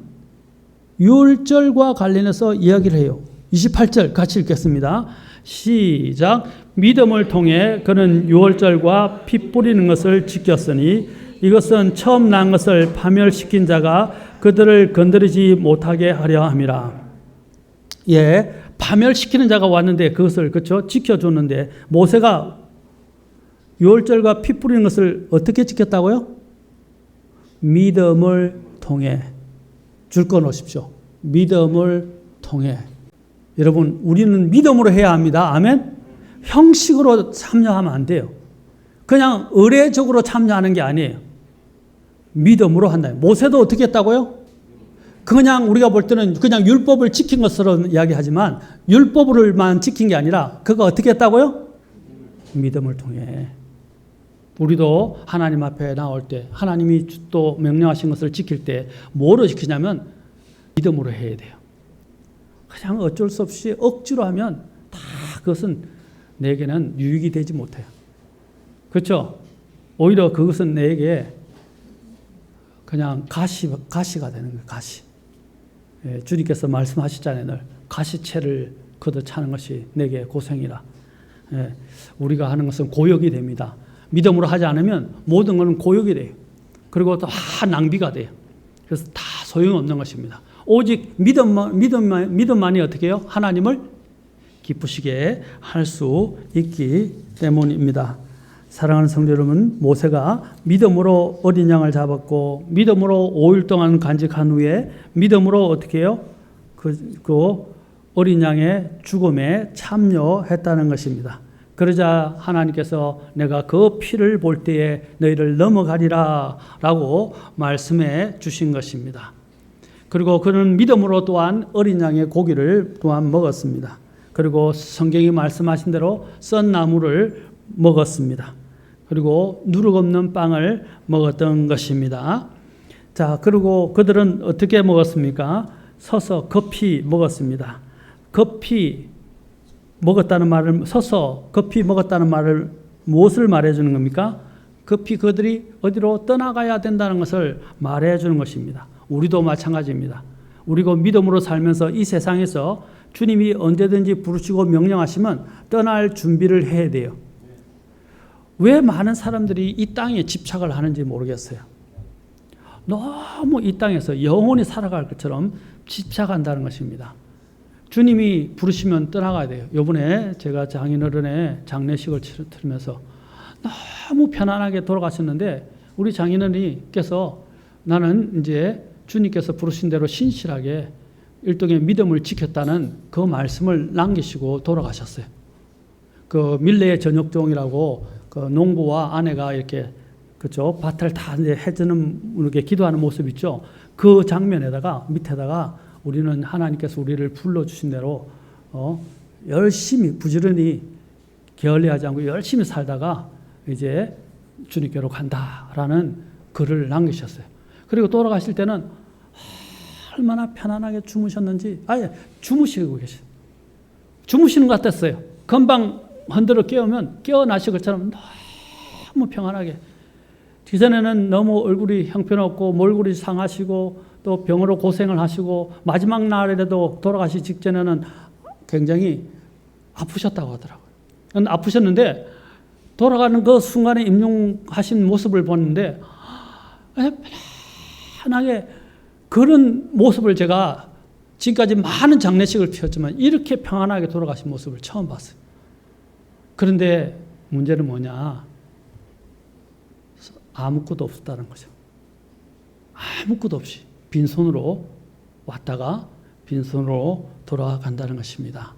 Speaker 2: 유월절과 관련해서 이야기를 해요. 28절 같이 읽겠습니다. 시작. 믿음을 통해 그는 유월절과 피 뿌리는 것을 지켰으니 이것은 처음 난 것을 파멸시킨 자가 그들을 건드리지 못하게 하려 함이라. 예, 파멸시키는 자가 왔는데 그것을 그렇죠? 지켜줬는데 모세가 유월절과 피 뿌리는 것을 어떻게 지켰다고요? 믿음을 통해. 줄 거 놓으십시오. 믿음을 통해. 여러분, 우리는 믿음으로 해야 합니다. 아멘? 형식으로 참여하면 안 돼요. 그냥 의례적으로 참여하는 게 아니에요. 믿음으로 한다. 모세도 어떻게 했다고요? 그냥 우리가 볼 때는 그냥 율법을 지킨 것으로 이야기하지만 율법을만 지킨 게 아니라 그거 어떻게 했다고요? 믿음을 통해. 우리도 하나님 앞에 나올 때 하나님이 또 명령하신 것을 지킬 때 뭐로 지키냐면 믿음으로 해야 돼요. 그냥 어쩔 수 없이 억지로 하면 다 그것은 내게는 유익이 되지 못해요. 그렇죠? 오히려 그것은 내게 그냥 가시가 되는 거예요. 가시. 예, 주님께서 말씀하시잖아요. 늘 가시채를 걷어 차는 것이 내게 고생이라. 예, 우리가 하는 것은 고역이 됩니다. 믿음으로 하지 않으면 모든 것은 고역이 돼요. 그리고 또 낭비가 돼요. 그래서 다 소용없는 것입니다. 오직 믿음만이 어떻게 해요? 하나님을 기쁘시게 할 수 있기 때문입니다. 사랑하는 성도 여러분, 모세가 믿음으로 어린 양을 잡았고 믿음으로 5일 동안 간직한 후에 믿음으로 어떻게 해요? 그 어린 양의 죽음에 참여했다는 것입니다. 그러자 하나님께서 내가 그 피를 볼 때에 너희를 넘어가리라 라고 말씀해 주신 것입니다. 그리고 그는 믿음으로 또한 어린 양의 고기를 또한 먹었습니다. 그리고 성경이 말씀하신 대로 썬 나무를 먹었습니다. 그리고 누룩 없는 빵을 먹었던 것입니다. 자, 그리고 그들은 어떻게 먹었습니까? 서서 급히 먹었습니다. 급히 먹었다는 말을, 서서 급히 먹었다는 말을 무엇을 말해주는 겁니까? 급히 그들이 어디로 떠나가야 된다는 것을 말해주는 것입니다. 우리도 마찬가지입니다. 우리가 믿음으로 살면서 이 세상에서 주님이 언제든지 부르시고 명령하시면 떠날 준비를 해야 돼요. 왜 많은 사람들이 이 땅에 집착을 하는지 모르겠어요. 너무 이 땅에서 영원히 살아갈 것처럼 집착한다는 것입니다. 주님이 부르시면 떠나가야 돼요. 이번에 제가 장인어른의 장례식을 치르면서 너무 편안하게 돌아가셨는데 우리 장인어른께서 나는 이제 주님께서 부르신 대로 신실하게 일종의 믿음을 지켰다는 그 말씀을 남기시고 돌아가셨어요. 그 밀레의 저녁종이라고 그 농부와 아내가 이렇게 그죠 밭을 다 이제 해주는 이렇게 기도하는 모습 있죠. 그 장면에다가 밑에다가 우리는 하나님께서 우리를 불러주신 대로 열심히 부지런히 게을리하지 않고 열심히 살다가 이제 주님께로 간다라는 글을 남기셨어요. 그리고 돌아가실 때는 얼마나 편안하게 주무셨는지 아예 주무시고 계세요. 주무시는 것 같았어요. 금방 흔들어 깨우면 깨어나실 것처럼 너무 평안하게. 그전에는 너무 얼굴이 형편없고 몰골이 상하시고 또 병으로 고생을 하시고 마지막 날에도 돌아가시 직전에는 굉장히 아프셨다고 하더라고요. 아프셨는데 돌아가는 그 순간에 임종하신 모습을 보는데 편하게 그런 모습을 제가 지금까지 많은 장례식을 피웠지만 이렇게 평안하게 돌아가신 모습을 처음 봤어요. 그런데 문제는 뭐냐? 아무것도 없었다는 거죠. 아무것도 없이 빈손으로 왔다가 빈손으로 돌아간다는 것입니다.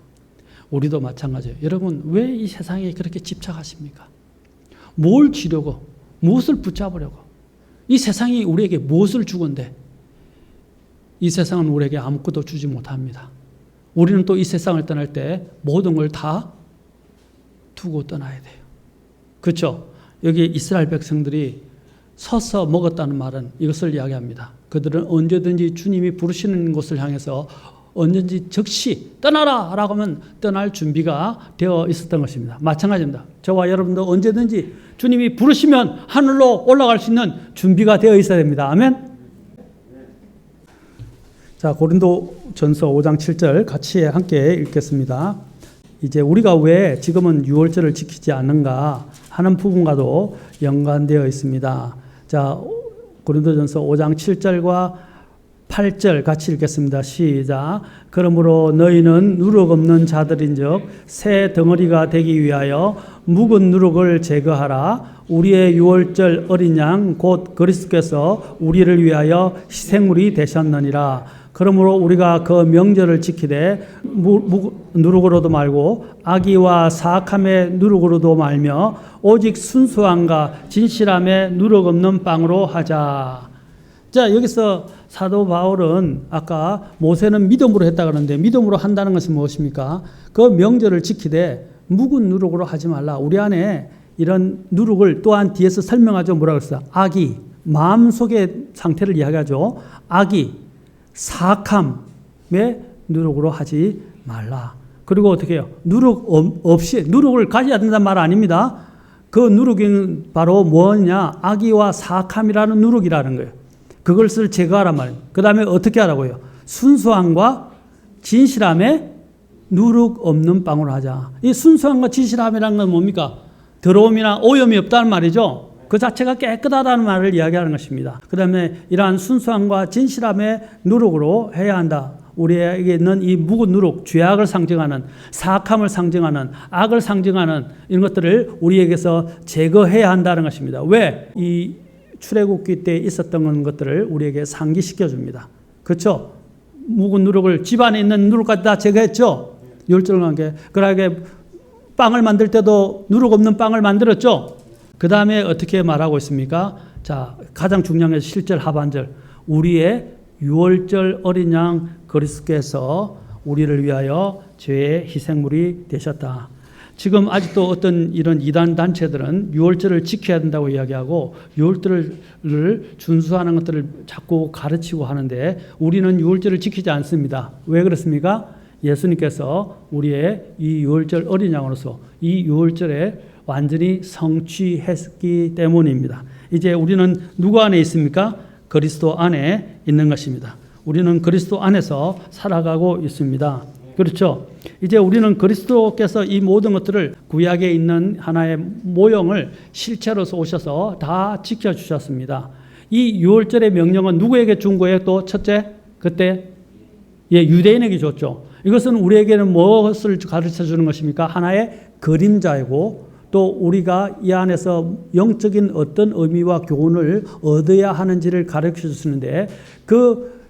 Speaker 2: 우리도 마찬가지예요. 여러분, 왜 이 세상에 그렇게 집착하십니까? 뭘 주려고, 무엇을 붙잡으려고? 이 세상이 우리에게 무엇을 주건데 이 세상은 우리에게 아무것도 주지 못합니다. 우리는 또 이 세상을 떠날 때 모든 걸 다 두고 떠나야 돼요. 그렇죠? 여기 이스라엘 백성들이 서서 먹었다는 말은 이것을 이야기합니다. 그들은 언제든지 주님이 부르시는 곳을 향해서 언제든지 즉시 떠나라 라고 하면 떠날 준비가 되어 있었던 것입니다. 마찬가지입니다. 저와 여러분도 언제든지 주님이 부르시면 하늘로 올라갈 수 있는 준비가 되어 있어야 됩니다. 아멘. 자, 고린도전서 5장 7절 같이 함께 읽겠습니다. 이제 우리가 왜 지금은 유월절을 지키지 않는가 하는 부분과도 연관되어 있습니다. 자, 고린도전서 5장 7절과 8절 같이 읽겠습니다. 시작. 그러므로 너희는 누룩 없는 자들인즉 새 덩어리가 되기 위하여 묵은 누룩을 제거하라. 우리의 유월절 어린 양 곧 그리스도께서 우리를 위하여 희생물이 되셨느니라. 그러므로 우리가 그 명절을 지키되 누룩으로도 말고 악의와 사악함의 누룩으로도 말며 오직 순수함과 진실함의 누룩 없는 빵으로 하자. 자, 여기서 사도 바울은 아까 모세는 믿음으로 했다 그러는데 믿음으로 한다는 것은 무엇입니까? 그 명절을 지키되 묵은 누룩으로 하지 말라. 우리 안에 이런 누룩을 또한 뒤에서 설명하죠. 뭐라고 했어요? 악의, 마음속의 상태를 이야기하죠. 악의, 사악함의 누룩으로 하지 말라. 그리고 어떻게 해요? 누룩 없이, 누룩을 가져야 된다는 말 아닙니다. 그 누룩은 바로 뭐냐? 악의와 사악함이라는 누룩이라는 거예요. 그것을 제거하란 말이에요. 그 다음에 어떻게 하라고요? 순수함과 진실함에 누룩 없는 빵으로 하자. 이 순수함과 진실함이라는 건 뭡니까? 더러움이나 오염이 없다는 말이죠. 그 자체가 깨끗하다는 말을 이야기하는 것입니다. 그 다음에 이러한 순수함과 진실함의 누룩으로 해야 한다. 우리에게 있는 이 묵은 누룩, 죄악을 상징하는, 사악함을 상징하는, 악을 상징하는 이런 것들을 우리에게서 제거해야 한다는 것입니다. 왜? 이 출애굽기 때 있었던 것들을 우리에게 상기시켜 줍니다. 그렇죠? 묵은 누룩을, 집안에 있는 누룩까지 다 제거했죠? 율절과 함께. 그러게 빵을 만들 때도 누룩 없는 빵을 만들었죠? 그 다음에 어떻게 말하고 있습니까? 자, 가장 중요한 게 실절 하반절. 우리의 유월절 어린 양 그리스도께서 우리를 위하여 죄의 희생물이 되셨다. 지금 아직도 어떤 이런 이단 단체들은 유월절을 지켜야 된다고 이야기하고 유월절을 준수하는 것들을 자꾸 가르치고 하는데 우리는 유월절을 지키지 않습니다. 왜 그렇습니까? 예수님께서 우리의 이 유월절 어린 양으로서 이 유월절에 완전히 성취했기 때문입니다. 이제 우리는 누구 안에 있습니까? 그리스도 안에 있는 것입니다. 우리는 그리스도 안에서 살아가고 있습니다. 그렇죠? 이제 우리는 그리스도께서 이 모든 것들을 구약에 있는 하나의 모형을 실체로서 오셔서 다 지켜주셨습니다. 이 유월절의 명령은 누구에게 준 거예요? 또 첫째, 그때 유대인에게 줬죠. 이것은 우리에게는 무엇을 가르쳐 주는 것입니까? 하나의 그림자이고 또 우리가 이 안에서 영적인 어떤 의미와 교훈을 얻어야 하는지를 가르쳐 주시는데 그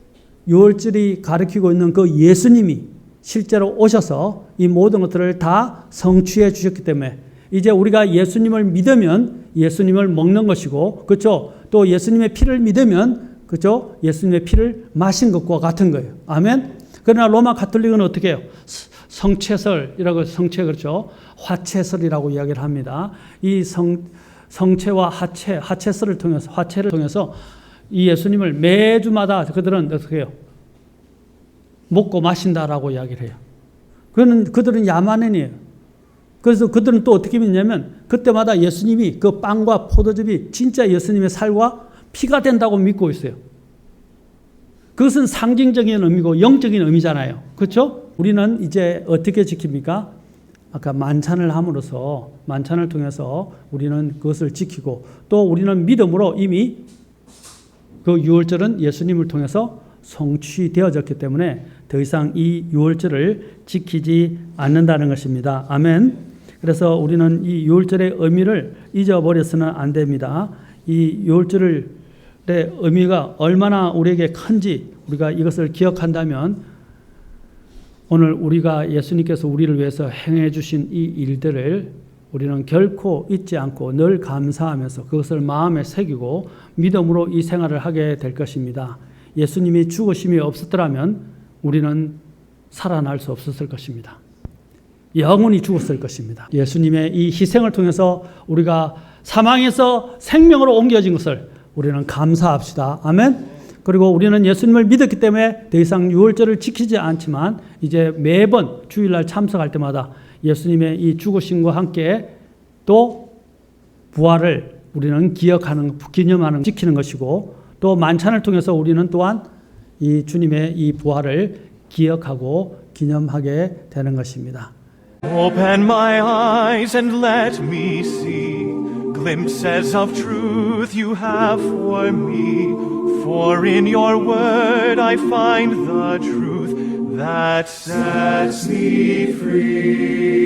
Speaker 2: 유월절이 가르치고 있는 그 예수님이 실제로 오셔서 이 모든 것들을 다 성취해 주셨기 때문에 이제 우리가 예수님을 믿으면 예수님을 먹는 것이고 그렇죠? 또 예수님의 피를 믿으면 그렇죠? 예수님의 피를 마신 것과 같은 거예요. 아멘. 그러나 로마 가톨릭은 어떻게 해요? 성체설이라고 성체 그렇죠? 화채설이라고 이야기를 합니다. 이 성체와 화채설을 통해서 화채를 통해서 이 예수님을 매주마다 그들은 어떻게 해요? 먹고 마신다라고 이야기를 해요. 그들은 야만인이에요. 그래서 그들은 또 어떻게 믿냐면 그때마다 예수님이 그 빵과 포도즙이 진짜 예수님의 살과 피가 된다고 믿고 있어요. 그것은 상징적인 의미고 영적인 의미잖아요. 그렇죠? 우리는 이제 어떻게 지킵니까? 아까 만찬을 함으로써 만찬을 통해서 우리는 그것을 지키고 또 우리는 믿음으로 이미 그 유월절은 예수님을 통해서 성취되어졌기 때문에 더 이상 이 유월절을 지키지 않는다는 것입니다. 아멘. 그래서 우리는 이 유월절의 의미를 잊어버려서는 안 됩니다. 이 유월절의 의미가 얼마나 우리에게 큰지 우리가 이것을 기억한다면 오늘 우리가 예수님께서 우리를 위해서 행해 주신 이 일들을 우리는 결코 잊지 않고 늘 감사하면서 그것을 마음에 새기고 믿음으로 이 생활을 하게 될 것입니다. 예수님이 죽으심이 없었더라면 우리는 살아날 수 없었을 것입니다. 영원히 죽었을 것입니다. 예수님의 이 희생을 통해서 우리가 사망에서 생명으로 옮겨진 것을 우리는 감사합시다. 아멘. 그리고 우리는 예수님을 믿었기 때문에 더 이상 유월절을 지키지 않지만 이제 매번 주일날 참석할 때마다 예수님의 이 죽으심과 함께 또 부활을 우리는 기억하는, 기념하는, 지키는 것이고 또 만찬을 통해서 우리는 또한 이 주님의 이 부활을 기억하고 기념하게 되는 것입니다.
Speaker 3: Open my eyes and let me see glimpses of truth you have for me. For in your word I find the truth that sets me free.